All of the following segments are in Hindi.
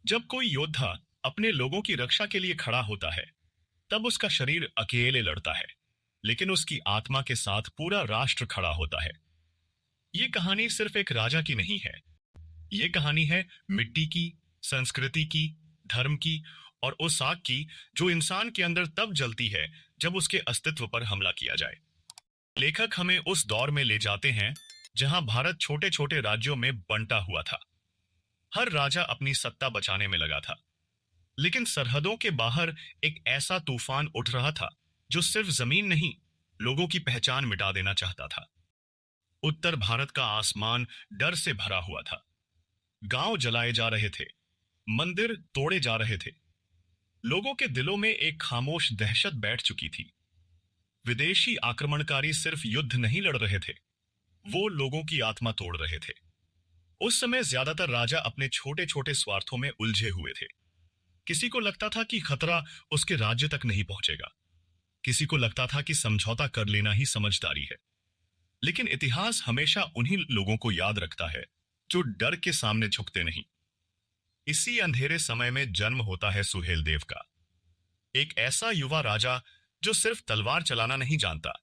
जब कोई योद्धा अपने लोगों की रक्षा के लिए खड़ा होता है, तब उसका शरीर अकेले लड़ता है, लेकिन उसकी आत्मा के साथ पूरा राष्ट्र खड़ा होता है। ये कहानी सिर्फ एक राजा की नहीं है। ये कहानी है मिट्टी की, संस्कृति की, धर्म की और उस आग की जो इंसान के अंदर तब जलती है जब उसके अस्तित्व पर हमला किया जाए। लेखक हमें उस दौर में ले जाते हैं जहां भारत छोटे छोटे राज्यों में बंटा हुआ था। हर राजा अपनी सत्ता बचाने में लगा था, लेकिन सरहदों के बाहर एक ऐसा तूफान उठ रहा था जो सिर्फ जमीन नहीं, लोगों की पहचान मिटा देना चाहता था। उत्तर भारत का आसमान डर से भरा हुआ था। गांव जलाए जा रहे थे, मंदिर तोड़े जा रहे थे। लोगों के दिलों में एक खामोश दहशत बैठ चुकी थी। विदेशी आक्रमणकारी सिर्फ युद्ध नहीं लड़ रहे थे, वो लोगों की आत्मा तोड़ रहे थे। उस समय ज्यादातर राजा अपने छोटे छोटे स्वार्थों में उलझे हुए थे। किसी को लगता था कि खतरा उसके राज्य तक नहीं पहुंचेगा, किसी को लगता था कि समझौता कर लेना ही समझदारी है। लेकिन इतिहास हमेशा उन्हीं लोगों को याद रखता है जो डर के सामने झुकते नहीं। इसी अंधेरे समय में जन्म होता है सुहेलदेव का, एक ऐसा युवा राजा जो सिर्फ तलवार चलाना नहीं जानता,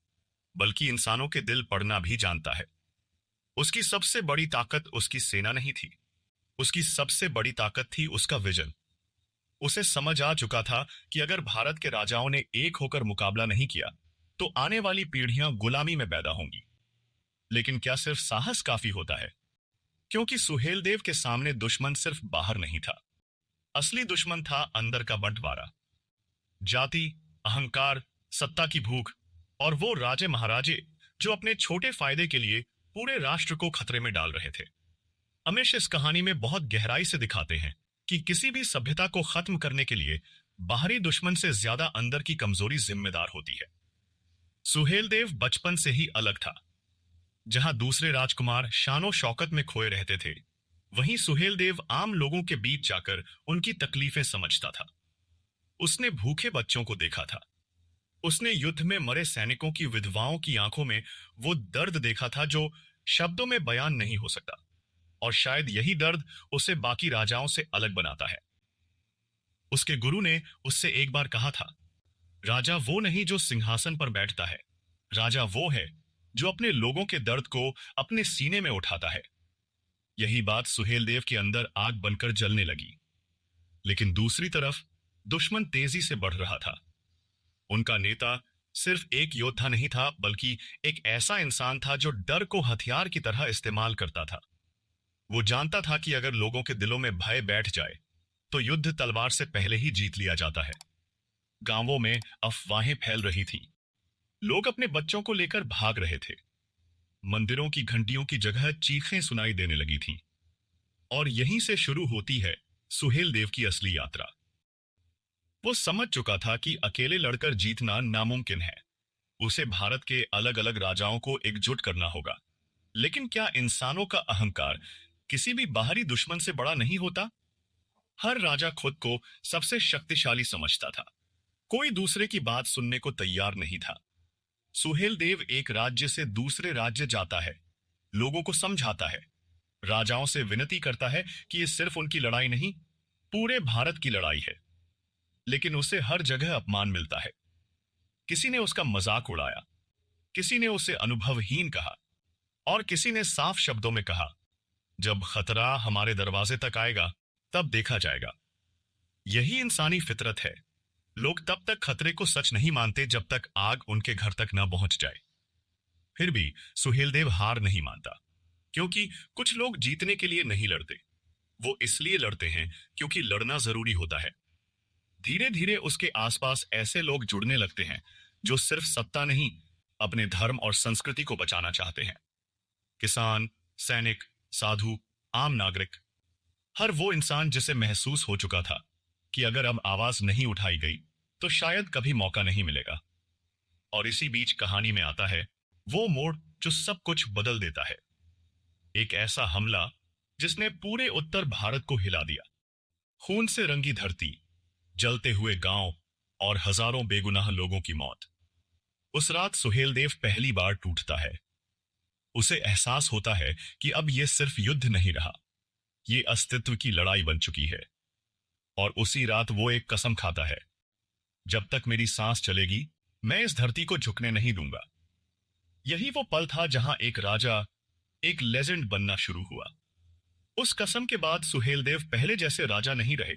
बल्कि इंसानों के दिल पढ़ना भी जानता है। उसकी सबसे बड़ी ताकत उसकी सेना नहीं थी, उसकी सबसे बड़ी ताकत थी उसका विजन। उसे समझ आ चुका था कि अगर भारत के राजाओं ने एक होकर मुकाबला नहीं किया तो आने वाली पीढ़ियां गुलामी में पैदा होंगी। लेकिन क्या सिर्फ साहस काफी होता है? क्योंकि सुहेलदेव के सामने दुश्मन सिर्फ बाहर नहीं था, असली दुश्मन था अंदर का बंटवारा। जाति, अहंकार, सत्ता की भूख और वो राजे महाराजे जो अपने छोटे फायदे के लिए पूरे राष्ट्र को खतरे में डाल रहे थे। अमीश इस कहानी में बहुत गहराई से दिखाते हैं कि किसी भी सभ्यता को खत्म करने के लिए बाहरी दुश्मन से ज्यादा अंदर की कमजोरी जिम्मेदार होती है। सुहेलदेव बचपन से ही अलग था। जहां दूसरे राजकुमार शानो शौकत में खोए रहते थे, वहीं सुहेलदेव आम लोगों के बीच जाकर उनकी तकलीफें समझता था। उसने भूखे बच्चों को देखा था, उसने युद्ध में मरे सैनिकों की विधवाओं की आंखों में वो दर्द देखा था जो शब्दों में बयान नहीं हो सकता। और शायद यही दर्द उसे बाकी राजाओं से अलग बनाता है। उसके गुरु ने उससे एक बार कहा था, राजा वो नहीं जो सिंहासन पर बैठता है, राजा वो है जो अपने लोगों के दर्द को अपने सीने में उठाता है। यही बात सुहेलदेव के अंदर आग बनकर जलने लगी। लेकिन दूसरी तरफ दुश्मन तेजी से बढ़ रहा था। उनका नेता सिर्फ एक योद्धा नहीं था, बल्कि एक ऐसा इंसान था जो डर को हथियार की तरह इस्तेमाल करता था। वो जानता था कि अगर लोगों के दिलों में भय बैठ जाए तो युद्ध तलवार से पहले ही जीत लिया जाता है। गांवों में अफवाहें फैल रही थीं, लोग अपने बच्चों को लेकर भाग रहे थे, मंदिरों की घंटियों की जगह चीखें सुनाई देने लगी थीं। और यहीं से शुरू होती है सुहेलदेव की असली यात्रा। वो समझ चुका था कि अकेले लड़कर जीतना नामुमकिन है। उसे भारत के अलग अलग राजाओं को एकजुट करना होगा। लेकिन क्या इंसानों का अहंकार किसी भी बाहरी दुश्मन से बड़ा नहीं होता? हर राजा खुद को सबसे शक्तिशाली समझता था, कोई दूसरे की बात सुनने को तैयार नहीं था। सुहेलदेव एक राज्य से दूसरे राज्य जाता है, लोगों को समझाता है, राजाओं से विनती करता है कि ये सिर्फ उनकी लड़ाई नहीं, पूरे भारत की लड़ाई है। लेकिन उसे हर जगह अपमान मिलता है। किसी ने उसका मजाक उड़ाया, किसी ने उसे अनुभवहीन कहा और किसी ने साफ शब्दों में कहा, जब खतरा हमारे दरवाजे तक आएगा तब देखा जाएगा। यही इंसानी फितरत है। लोग तब तक खतरे को सच नहीं मानते जब तक आग उनके घर तक न पहुंच जाए। फिर भी सुहेलदेव हार नहीं मानता, क्योंकि कुछ लोग जीतने के लिए नहीं लड़ते, वो इसलिए लड़ते हैं क्योंकि लड़ना जरूरी होता है। धीरे धीरे उसके आसपास ऐसे लोग जुड़ने लगते हैं जो सिर्फ सत्ता नहीं, अपने धर्म और संस्कृति को बचाना चाहते हैं। किसान, सैनिक, साधु, आम नागरिक, हर वो इंसान जिसे महसूस हो चुका था कि अगर अब आवाज नहीं उठाई गई तो शायद कभी मौका नहीं मिलेगा। और इसी बीच कहानी में आता है वो मोड़ जो सब कुछ बदल देता है। एक ऐसा हमला जिसने पूरे उत्तर भारत को हिला दिया। खून से रंगी धरती, जलते हुए गांव और हजारों बेगुनाह लोगों की मौत। उस रात सुहेलदेव पहली बार टूटता है। उसे एहसास होता है कि अब यह सिर्फ युद्ध नहीं रहा, यह अस्तित्व की लड़ाई बन चुकी है। और उसी रात वो एक कसम खाता है, जब तक मेरी सांस चलेगी मैं इस धरती को झुकने नहीं दूंगा। यही वो पल था जहां एक राजा, एक लेजेंड बनना शुरू हुआ। उस कसम के बाद सुहेलदेव पहले जैसे राजा नहीं रहे।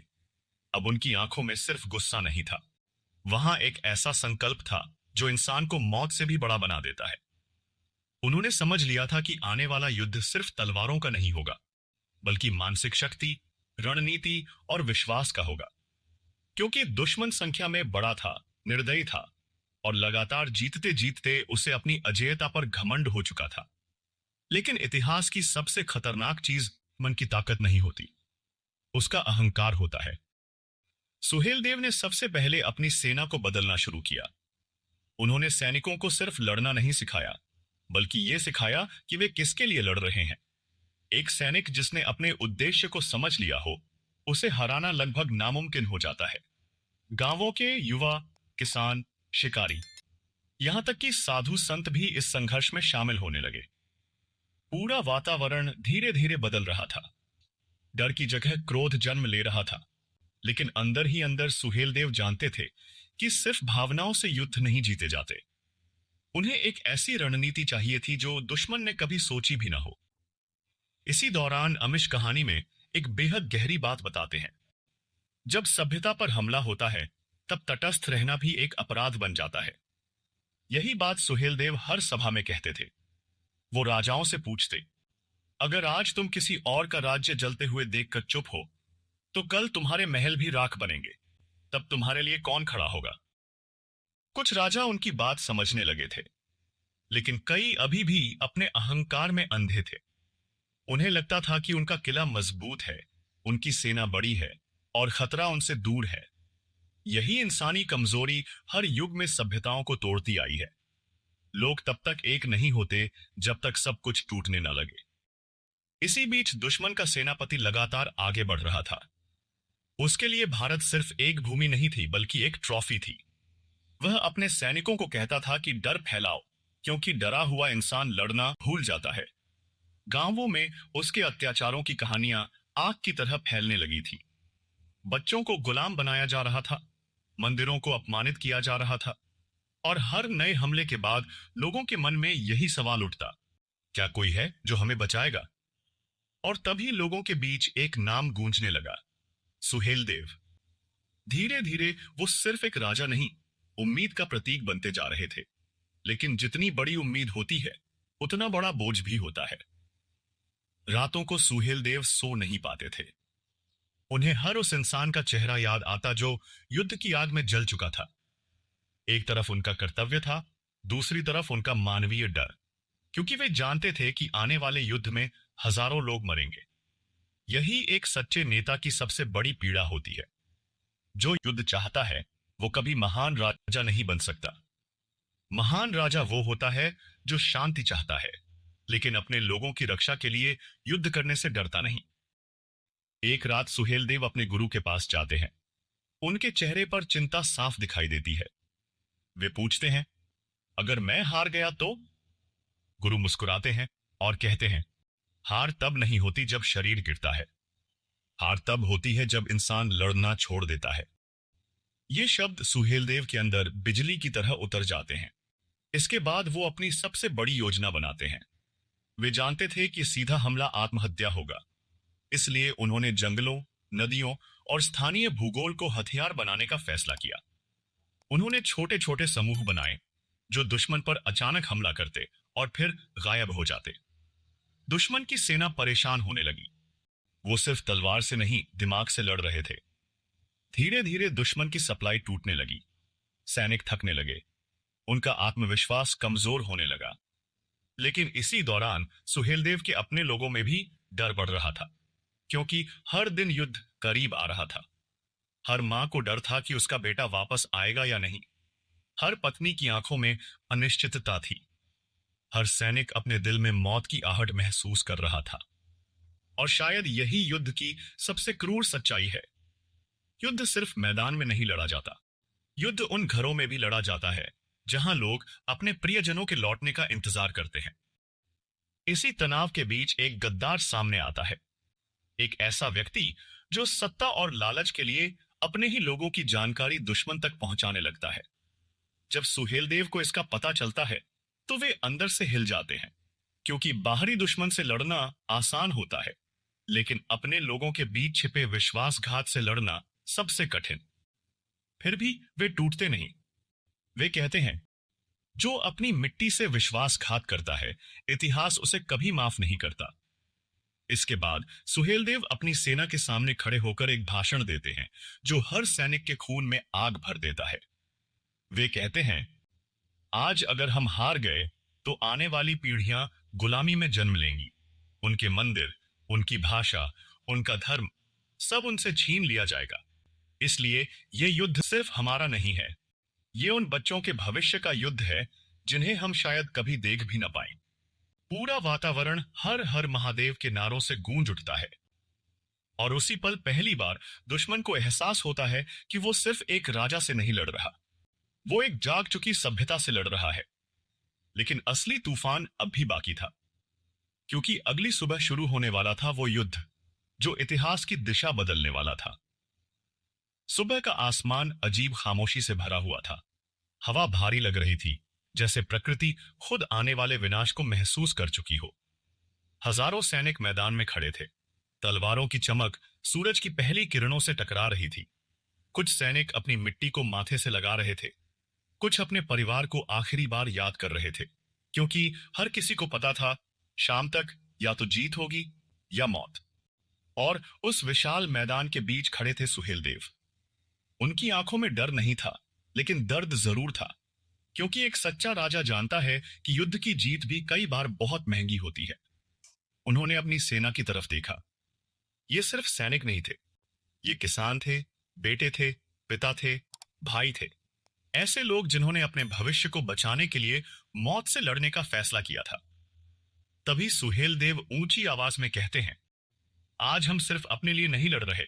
अब उनकी आंखों में सिर्फ गुस्सा नहीं था, वहां एक ऐसा संकल्प था जो इंसान को मौत से भी बड़ा बना देता है। उन्होंने समझ लिया था कि आने वाला युद्ध सिर्फ तलवारों का नहीं होगा, बल्कि मानसिक शक्ति, रणनीति और विश्वास का होगा। क्योंकि दुश्मन संख्या में बड़ा था, निर्दयी था और लगातार जीतते जीतते उसे अपनी अजेयता पर घमंड हो चुका था। लेकिन इतिहास की सबसे खतरनाक चीज मन की ताकत नहीं होती, उसका अहंकार होता है। सुहेलदेव ने सबसे पहले अपनी सेना को बदलना शुरू किया। उन्होंने सैनिकों को सिर्फ लड़ना नहीं सिखाया, बल्कि यह सिखाया कि वे किसके लिए लड़ रहे हैं। एक सैनिक जिसने अपने उद्देश्य को समझ लिया हो, उसे हराना लगभग नामुमकिन हो जाता है। गांवों के युवा, किसान, शिकारी, यहां तक कि साधु संत भी इस संघर्ष में शामिल होने लगे। पूरा वातावरण धीरे धीरे बदल रहा था। डर की जगह क्रोध जन्म ले रहा था। लेकिन अंदर ही अंदर सुहेलदेव जानते थे कि सिर्फ भावनाओं से युद्ध नहीं जीते जाते। उन्हें एक ऐसी रणनीति चाहिए थी जो दुश्मन ने कभी सोची भी ना हो। इसी दौरान अमिश कहानी में एक बेहद गहरी बात बताते हैं। जब सभ्यता पर हमला होता है, तब तटस्थ रहना भी एक अपराध बन जाता है। यही बात सुहेलदेव हर सभा में कहते थे। वो राजाओं से पूछते, अगर आज तुम किसी और का राज्य जलते हुए देखकर चुप हो, तो कल तुम्हारे महल भी राख बनेंगे, तब तुम्हारे लिए कौन खड़ा होगा? कुछ राजा उनकी बात समझने लगे थे, लेकिन कई अभी भी अपने अहंकार में अंधे थे। उन्हें लगता था कि उनका किला मजबूत है, उनकी सेना बड़ी है और खतरा उनसे दूर है। यही इंसानी कमजोरी हर युग में सभ्यताओं को तोड़ती आई है। लोग तब तक एक नहीं होते जब तक सब कुछ टूटने न लगे। इसी बीच दुश्मन का सेनापति लगातार आगे बढ़ रहा था। उसके लिए भारत सिर्फ एक भूमि नहीं थी, बल्कि एक ट्रॉफी थी। वह अपने सैनिकों को कहता था कि डर फैलाओ, क्योंकि डरा हुआ इंसान लड़ना भूल जाता है। गांवों में उसके अत्याचारों की कहानियां आग की तरह फैलने लगी थी। बच्चों को गुलाम बनाया जा रहा था, मंदिरों को अपमानित किया जा रहा था, और हर नए हमले के बाद लोगों के मन में यही सवाल उठता, क्या कोई है जो हमें बचाएगा? और तभी लोगों के बीच एक नाम गूंजने लगा, सुहेलदेव। धीरे धीरे वो सिर्फ एक राजा नहीं, उम्मीद का प्रतीक बनते जा रहे थे। लेकिन जितनी बड़ी उम्मीद होती है, उतना बड़ा बोझ भी होता है। रातों को सुहेलदेव सो नहीं पाते थे। उन्हें हर उस इंसान का चेहरा याद आता जो युद्ध की आग में जल चुका था। एक तरफ उनका कर्तव्य था, दूसरी तरफ उनका मानवीय डर, क्योंकि वे जानते थे कि आने वाले युद्ध में हजारों लोग मरेंगे। यही एक सच्चे नेता की सबसे बड़ी पीड़ा होती है। जो युद्ध चाहता है वो कभी महान राजा नहीं बन सकता। महान राजा वो होता है जो शांति चाहता है, लेकिन अपने लोगों की रक्षा के लिए युद्ध करने से डरता नहीं। एक रात सुहेलदेव अपने गुरु के पास जाते हैं। उनके चेहरे पर चिंता साफ दिखाई देती है। वे पूछते हैं, अगर मैं हार गया तो? गुरु मुस्कुराते हैं और कहते हैं, हार तब नहीं होती जब शरीर गिरता है, हार तब होती है जब इंसान लड़ना छोड़ देता है। ये शब्द सुहेलदेव के अंदर बिजली की तरह उतर जाते हैं। इसके बाद वो अपनी सबसे बड़ी योजना बनाते हैं। वे जानते थे कि सीधा हमला आत्महत्या होगा, इसलिए उन्होंने जंगलों, नदियों और स्थानीय भूगोल को हथियार बनाने का फैसला किया। उन्होंने छोटे छोटे समूह बनाए जो दुश्मन पर अचानक हमला करते और फिर गायब हो जाते। दुश्मन की सेना परेशान होने लगी। वो सिर्फ तलवार से नहीं, दिमाग से लड़ रहे थे। धीरे धीरे दुश्मन की सप्लाई टूटने लगी। सैनिक थकने लगे, उनका आत्मविश्वास कमजोर होने लगा। लेकिन इसी दौरान सुहेलदेव के अपने लोगों में भी डर बढ़ रहा था, क्योंकि हर दिन युद्ध करीब आ रहा था। हर मां को डर था कि उसका बेटा वापस आएगा या नहीं। हर पत्नी की आंखों में अनिश्चितता थी। हर सैनिक अपने दिल में मौत की आहट महसूस कर रहा था। और शायद यही युद्ध की सबसे क्रूर सच्चाई है। युद्ध सिर्फ मैदान में नहीं लड़ा जाता, युद्ध उन घरों में भी लड़ा जाता है जहां लोग अपने प्रियजनों के लौटने का इंतजार करते हैं। इसी तनाव के बीच एक गद्दार सामने आता है। एक ऐसा व्यक्ति जो सत्ता और लालच के लिए अपने ही लोगों की जानकारी दुश्मन तक पहुंचाने लगता है। जब सुहेलदेव को इसका पता चलता है तो वे अंदर से हिल जाते हैं, क्योंकि बाहरी दुश्मन से लड़ना आसान होता है, लेकिन अपने लोगों के बीच छिपे विश्वासघात से लड़ना सबसे कठिन। फिर भी वे टूटते नहीं। वे कहते हैं, जो अपनी मिट्टी से विश्वासघात करता है, इतिहास उसे कभी माफ नहीं करता। इसके बाद सुहेलदेव अपनी सेना के सामने खड़े होकर एक भाषण देते हैं, जो हर सैनिक के खून में आग भर देता है। वे कहते हैं, आज अगर हम हार गए तो आने वाली पीढ़ियां गुलामी में जन्म लेंगी। उनके मंदिर, उनकी भाषा, उनका धर्म, सब उनसे छीन लिया जाएगा। इसलिए यह युद्ध सिर्फ हमारा नहीं है, ये उन बच्चों के भविष्य का युद्ध है जिन्हें हम शायद कभी देख भी न पाएं। पूरा वातावरण हर हर महादेव के नारों से गूंज उठता है, और उसी पल पहली बार दुश्मन को एहसास होता है कि वो सिर्फ एक राजा से नहीं लड़ रहा, वो एक जाग चुकी सभ्यता से लड़ रहा है। लेकिन असली तूफान अब भी बाकी था, क्योंकि अगली सुबह शुरू होने वाला था वो युद्ध जो इतिहास की दिशा बदलने वाला था। सुबह का आसमान अजीब खामोशी से भरा हुआ था। हवा भारी लग रही थी, जैसे प्रकृति खुद आने वाले विनाश को महसूस कर चुकी हो। हजारों सैनिक मैदान में खड़े थे। तलवारों की चमक सूरज की पहली किरणों से टकरा रही थी। कुछ सैनिक अपनी मिट्टी को माथे से लगा रहे थे, कुछ अपने परिवार को आखिरी बार याद कर रहे थे, क्योंकि हर किसी को पता था शाम तक या तो जीत होगी या मौत। और उस विशाल मैदान के बीच खड़े थे सुहेलदेव। उनकी आंखों में डर नहीं था, लेकिन दर्द जरूर था, क्योंकि एक सच्चा राजा जानता है कि युद्ध की जीत भी कई बार बहुत महंगी होती है। उन्होंने अपनी सेना की तरफ देखा। ये सिर्फ सैनिक नहीं थे, ये किसान थे, बेटे थे, पिता थे, भाई थे। ऐसे लोग जिन्होंने अपने भविष्य को बचाने के लिए मौत से लड़ने का फैसला किया था। तभी सुहेलदेव ऊंची आवाज में कहते हैं, आज हम सिर्फ अपने लिए नहीं लड़ रहे,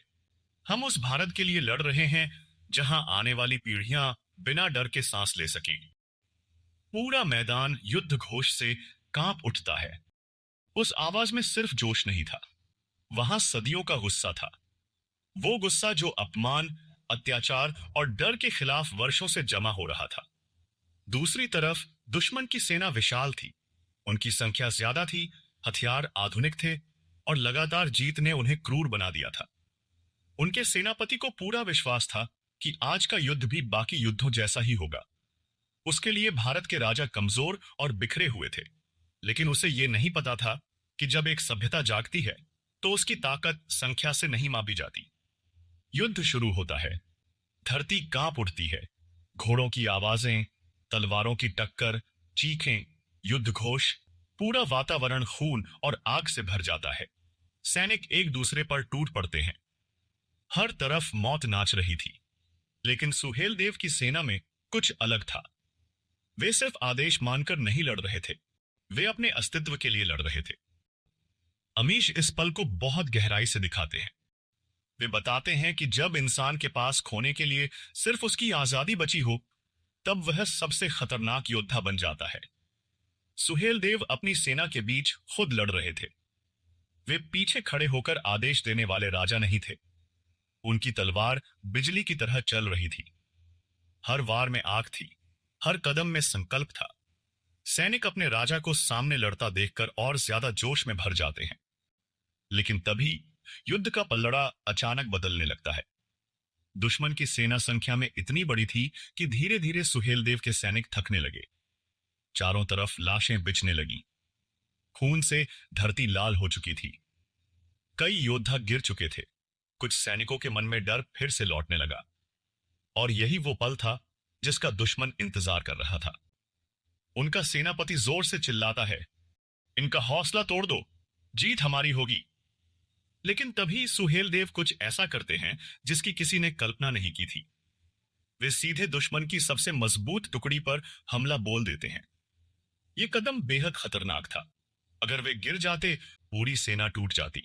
हम उस भारत के लिए लड़ रहे हैं जहां आने वाली पीढ़ियां बिना डर के सांस ले सकेंगी। पूरा मैदान युद्ध घोष से कांप उठता है। उस आवाज में सिर्फ जोश नहीं था, वहां सदियों का गुस्सा था। वो गुस्सा जो अपमान, अत्याचार और डर के खिलाफ वर्षों से जमा हो रहा था। दूसरी तरफ दुश्मन की सेना विशाल थी। उनकी संख्या ज्यादा थी, हथियार आधुनिक थे, और लगातार जीत ने उन्हें क्रूर बना दिया था। उनके सेनापति को पूरा विश्वास था कि आज का युद्ध भी बाकी युद्धों जैसा ही होगा। उसके लिए भारत के राजा कमजोर और बिखरे हुए थे, लेकिन उसे यह नहीं पता था कि जब एक सभ्यता जागती है तो उसकी ताकत संख्या से नहीं मापी जाती। युद्ध शुरू होता है। धरती कांप उठती है। घोड़ों की आवाजें, तलवारों की टक्कर, चीखें, युद्ध घोष, पूरा वातावरण खून और आग से भर जाता है। सैनिक एक दूसरे पर टूट पड़ते हैं। हर तरफ मौत नाच रही थी, लेकिन सुहेलदेव की सेना में कुछ अलग था। वे सिर्फ आदेश मानकर नहीं लड़ रहे थे, वे अपने अस्तित्व के लिए लड़ रहे थे। अमीश इस पल को बहुत गहराई से दिखाते हैं। वे बताते हैं कि जब इंसान के पास खोने के लिए सिर्फ उसकी आजादी बची हो, तब वह सबसे खतरनाक योद्धा बन जाता है। सुहेलदेव अपनी सेना के बीच खुद लड़ रहे थे। वे पीछे खड़े होकर आदेश देने वाले राजा नहीं थे। उनकी तलवार बिजली की तरह चल रही थी। हर वार में आग थी, हर कदम में संकल्प था। सैनिक अपने राजा को सामने लड़ता देखकर और ज्यादा जोश में भर जाते हैं। लेकिन तभी युद्ध का पलड़ा अचानक बदलने लगता है। दुश्मन की सेना संख्या में इतनी बड़ी थी कि धीरे धीरे सुहेलदेव के सैनिक थकने लगे। चारों तरफ लाशें बिछने लगीं। खून से धरती लाल हो चुकी थी। कई योद्धा गिर चुके थे। कुछ सैनिकों के मन में डर फिर से लौटने लगा। और यही वो पल था जिसका दुश्मन इंतजार कर रहा था। उनका सेनापति जोर से चिल्लाता है, इनका हौसला तोड़ दो, जीत हमारी होगी। लेकिन तभी सुहेलदेव कुछ ऐसा करते हैं जिसकी किसी ने कल्पना नहीं की थी। वे सीधे दुश्मन की सबसे मजबूत टुकड़ी पर हमला बोल देते हैं। यह कदम बेहद खतरनाक था। अगर वे गिर जाते, पूरी सेना टूट जाती।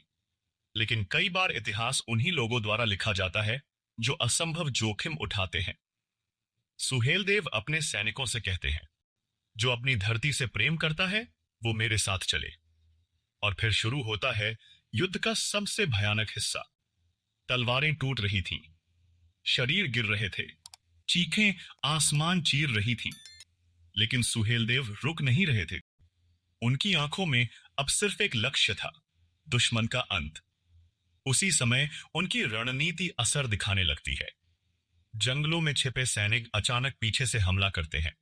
लेकिन कई बार इतिहास उन्हीं लोगों द्वारा लिखा जाता है जो असंभव जोखिम उठाते हैं। सुहेलदेव अपने सैनिकों से कहते हैं, जो अपनी धरती से प्रेम करता है वो मेरे साथ चले। और फिर शुरू होता है युद्ध का सबसे भयानक हिस्सा। तलवारें टूट रही थीं, शरीर गिर रहे थे, चीखें आसमान चीर रही थीं, लेकिन सुहेलदेव रुक नहीं रहे थे। उनकी आंखों में अब सिर्फ एक लक्ष्य था, दुश्मन का अंत। उसी समय उनकी रणनीति असर दिखाने लगती है। जंगलों में छिपे सैनिक अचानक पीछे से हमला करते हैं।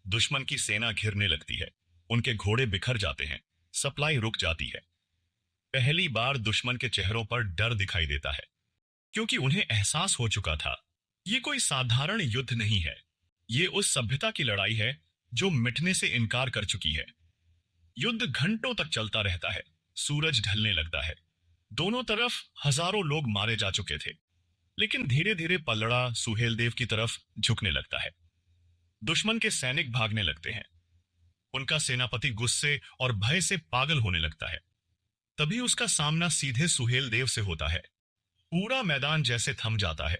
दुश्मन की सेना घिरने लगती है, उनके घोड़े बिखर जाते हैं, सप्लाई रुक जाती है। पहली बार दुश्मन के चेहरों पर डर दिखाई देता है, क्योंकि उन्हें एहसास हो चुका था ये कोई साधारण युद्ध नहीं है, ये उस सभ्यता की लड़ाई है जो मिटने से इनकार कर चुकी है। युद्ध घंटों तक चलता रहता है, सूरज ढलने लगता है। दोनों तरफ हजारों लोग मारे जा चुके थे, लेकिन धीरे धीरे पलड़ा सुहेलदेव की तरफ झुकने लगता है। दुश्मन के सैनिक भागने लगते हैं, उनका सेनापति गुस्से और भय से पागल होने लगता है। तभी उसका सामना सीधे सुहेलदेव से होता है। पूरा मैदान जैसे थम जाता है।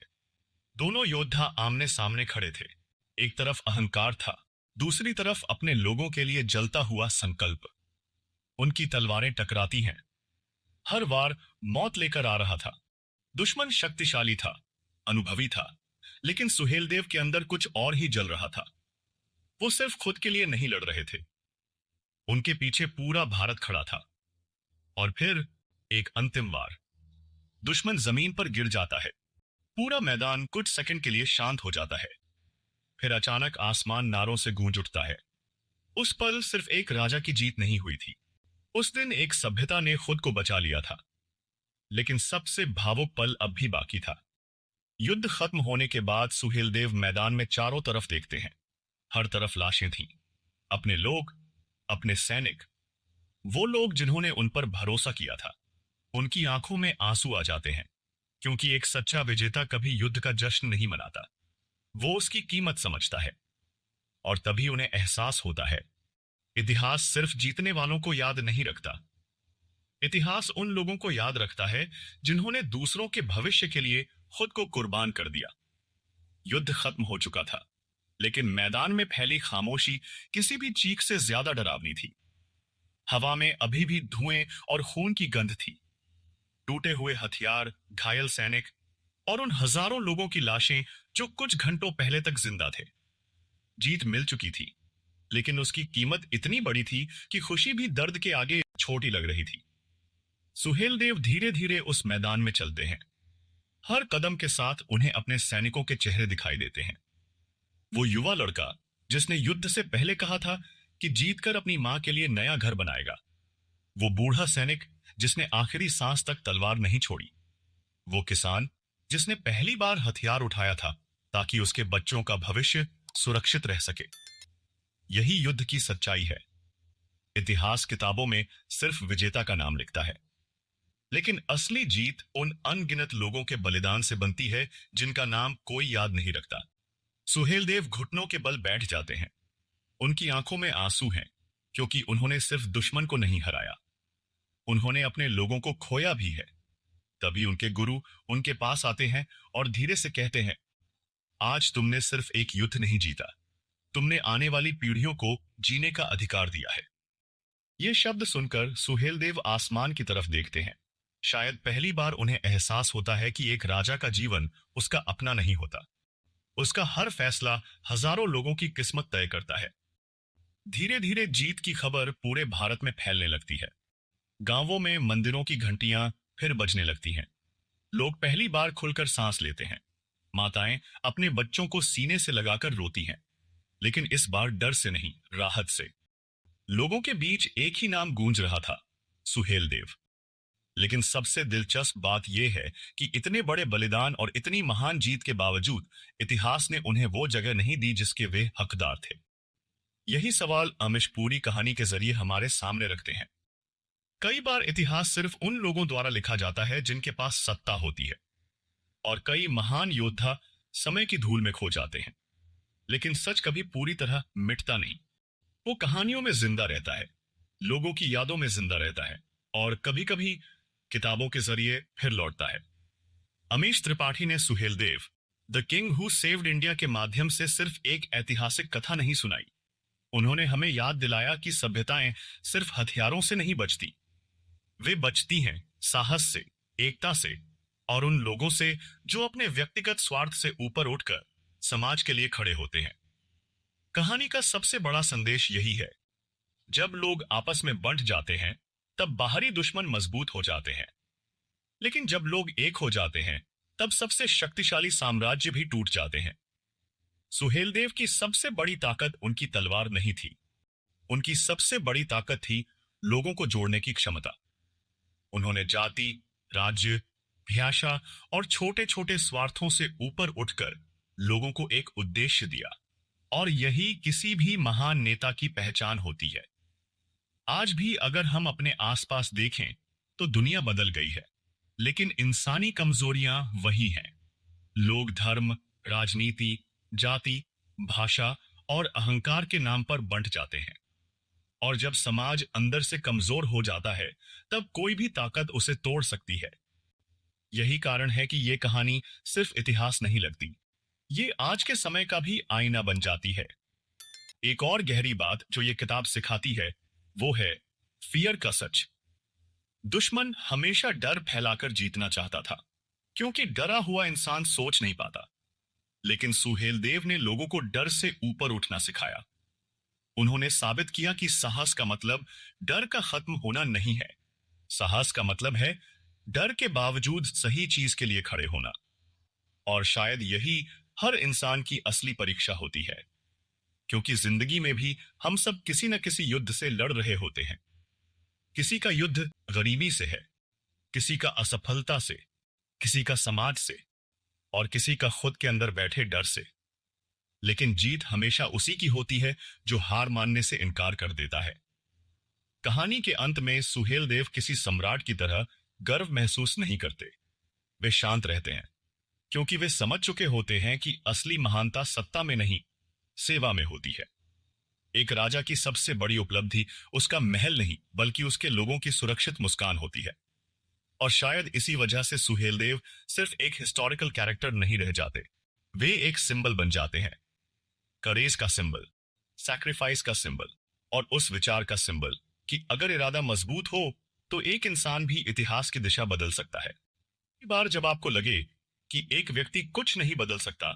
दोनों योद्धा आमने सामने खड़े थे। एक तरफ अहंकार था, दूसरी तरफ अपने लोगों के लिए जलता हुआ संकल्प। उनकी तलवारें टकराती हैं। हर वार मौत लेकर आ रहा था। दुश्मन शक्तिशाली था, अनुभवी था, लेकिन सुहेलदेव के अंदर कुछ और ही जल रहा था। वो सिर्फ खुद के लिए नहीं लड़ रहे थे, उनके पीछे पूरा भारत खड़ा था। और फिर एक अंतिम वार। दुश्मन जमीन पर गिर जाता है। पूरा मैदान कुछ सेकंड के लिए शांत हो जाता है। फिर अचानक आसमान नारों से गूंज उठता है। उस पल सिर्फ एक राजा की जीत नहीं हुई थी, उस दिन एक सभ्यता ने खुद को बचा लिया था। लेकिन सबसे भावुक पल अब भी बाकी था। युद्ध खत्म होने के बाद सुहेलदेव मैदान में चारों तरफ देखते हैं। हर तरफ लाशें थीं, अपने लोग, अपने सैनिक, वो लोग जिन्होंने उन पर भरोसा किया था। उनकी आंखों में आंसू आ जाते हैं, क्योंकि एक सच्चा विजेता कभी युद्ध का जश्न नहीं मनाता, वो उसकी कीमत समझता है। और तभी उन्हें एहसास होता है, इतिहास सिर्फ जीतने वालों को याद नहीं रखता, इतिहास उन लोगों को याद रखता है जिन्होंने दूसरों के भविष्य के लिए खुद को कुर्बान कर दिया। युद्ध खत्म हो चुका था, लेकिन मैदान में फैली खामोशी किसी भी चीख से ज्यादा डरावनी थी। हवा में अभी भी धुएं और खून की गंध थी। टूटे हुए हथियार, घायल सैनिक और उन हजारों लोगों की लाशें जो कुछ घंटों पहले तक जिंदा थे। जीत मिल चुकी थी, लेकिन उसकी कीमत इतनी बड़ी थी कि खुशी भी दर्द के आगे छोटी लग रही थी। सुहेलदेव धीरे धीरे उस मैदान में चलते हैं। हर कदम के साथ उन्हें अपने सैनिकों के चेहरे दिखाई देते हैं। वो युवा लड़का जिसने युद्ध से पहले कहा था कि जीतकर अपनी मां के लिए नया घर बनाएगा, वो बूढ़ा सैनिक जिसने आखिरी सांस तक तलवार नहीं छोड़ी, वो किसान जिसने पहली बार हथियार उठाया था ताकि उसके बच्चों का भविष्य सुरक्षित रह सके। यही युद्ध की सच्चाई है। इतिहास किताबों में सिर्फ विजेता का नाम लिखता है, लेकिन असली जीत उन अनगिनत लोगों के बलिदान से बनती है जिनका नाम कोई याद नहीं रखता। सुहेलदेव घुटनों के बल बैठ जाते हैं। उनकी आंखों में आंसू हैं, क्योंकि उन्होंने सिर्फ दुश्मन को नहीं हराया, उन्होंने अपने लोगों को खोया भी है। तभी उनके गुरु उनके पास आते हैं और धीरे से कहते हैं, आज तुमने सिर्फ एक युद्ध नहीं जीता, तुमने आने वाली पीढ़ियों को जीने का अधिकार दिया है। ये शब्द सुनकर सुहेलदेव आसमान की तरफ देखते हैं। शायद पहली बार उन्हें एहसास होता है कि एक राजा का जीवन उसका अपना नहीं होता, उसका हर फैसला हजारों लोगों की किस्मत तय करता है। धीरे धीरे जीत की खबर पूरे भारत में फैलने लगती है। गांवों में मंदिरों की घंटियां फिर बजने लगती हैं। लोग पहली बार खुलकर सांस लेते हैं। माताएं अपने बच्चों को सीने से लगाकर रोती हैं, लेकिन इस बार डर से नहीं, राहत से। लोगों के बीच एक ही नाम गूंज रहा था, सुहेलदेव। लेकिन सबसे दिलचस्प बात यह है कि इतने बड़े बलिदान और इतनी महान जीत के बावजूद इतिहास ने उन्हें वो जगह नहीं दी जिसके वे हकदार थे। यही सवाल अमिश पूरी कहानी के जरिए हमारे सामने रखते हैं। कई बार इतिहास सिर्फ उन लोगों द्वारा लिखा जाता है जिनके पास सत्ता होती है, और कई महान योद्धा समय की धूल में खो जाते हैं। लेकिन सच कभी पूरी तरह मिटता नहीं। वो कहानियों में जिंदा रहता है, लोगों की यादों में जिंदा रहता है, और कभी कभी किताबों के जरिए फिर लौटता है। अमीश त्रिपाठी ने Suheldev, the king who saved India के माध्यम से सिर्फ एक ऐतिहासिक कथा नहीं सुनाई, उन्होंने हमें याद दिलाया कि सभ्यताएं सिर्फ हथियारों से नहीं बचती, वे बचती हैं साहस से, एकता से, और उन लोगों से जो अपने व्यक्तिगत स्वार्थ से ऊपर उठकर समाज के लिए खड़े होते हैं। कहानी का सबसे बड़ा संदेश यही है, जब लोग आपस में बंट जाते हैं तब बाहरी दुश्मन मजबूत हो जाते हैं, लेकिन जब लोग एक हो जाते हैं तब सबसे शक्तिशाली साम्राज्य भी टूट जाते हैं। सुहेलदेव की सबसे बड़ी ताकत उनकी तलवार नहीं थी, उनकी सबसे बड़ी ताकत थी लोगों को जोड़ने की क्षमता। उन्होंने जाति, राज्य, भाषा और छोटे छोटे स्वार्थों से ऊपर उठकर लोगों को एक उद्देश्य दिया, और यही किसी भी महान नेता की पहचान होती है। आज भी अगर हम अपने आसपास देखें तो दुनिया बदल गई है, लेकिन इंसानी कमजोरियां वही हैं। लोग धर्म, राजनीति, जाति, भाषा और अहंकार के नाम पर बंट जाते हैं, और जब समाज अंदर से कमजोर हो जाता है तब कोई भी ताकत उसे तोड़ सकती है। यही कारण है कि ये कहानी सिर्फ इतिहास नहीं लगती, ये आज के समय का भी आईना बन जाती है। एक और गहरी बात जो ये किताब सिखाती है वो है फियर का सच। दुश्मन हमेशा डर फैलाकर जीतना चाहता था, क्योंकि डरा हुआ इंसान सोच नहीं पाता। लेकिन सुहेलदेव ने लोगों को डर से ऊपर उठना सिखाया। उन्होंने साबित किया कि साहस का मतलब डर का खत्म होना नहीं है, साहस का मतलब है डर के बावजूद सही चीज के लिए खड़े होना। और शायद यही हर इंसान की असली परीक्षा होती है, क्योंकि जिंदगी में भी हम सब किसी न किसी युद्ध से लड़ रहे होते हैं। किसी का युद्ध गरीबी से है, किसी का असफलता से, किसी का समाज से, और किसी का खुद के अंदर बैठे डर से। लेकिन जीत हमेशा उसी की होती है जो हार मानने से इनकार कर देता है। कहानी के अंत में सुहेलदेव किसी सम्राट की तरह गर्व महसूस नहीं करते। वे शांत रहते हैं, क्योंकि वे समझ चुके होते हैं कि असली महानता सत्ता में नहीं, सेवा में होती है। एक राजा की सबसे बड़ी उपलब्धि उसका महल नहीं, बल्कि उसके लोगों की सुरक्षित मुस्कान होती है। और शायद इसी वजह से सुहेलदेव सिर्फ एक हिस्टोरिकल कैरेक्टर नहीं रह जाते, वे एक सिंबल बन जाते हैं। करेज का सिंबल, सैक्रिफाइस का सिंबल, और उस विचार का सिंबल कि अगर इरादा मजबूत हो तो एक इंसान भी इतिहास की दिशा बदल सकता है। कई बार जब आपको लगे कि एक व्यक्ति कुछ नहीं बदल सकता,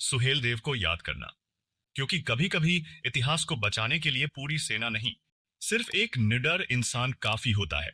सुहेलदेव को याद करना, क्योंकि कभी कभी इतिहास को बचाने के लिए पूरी सेना नहीं, सिर्फ एक निडर इंसान काफी होता है।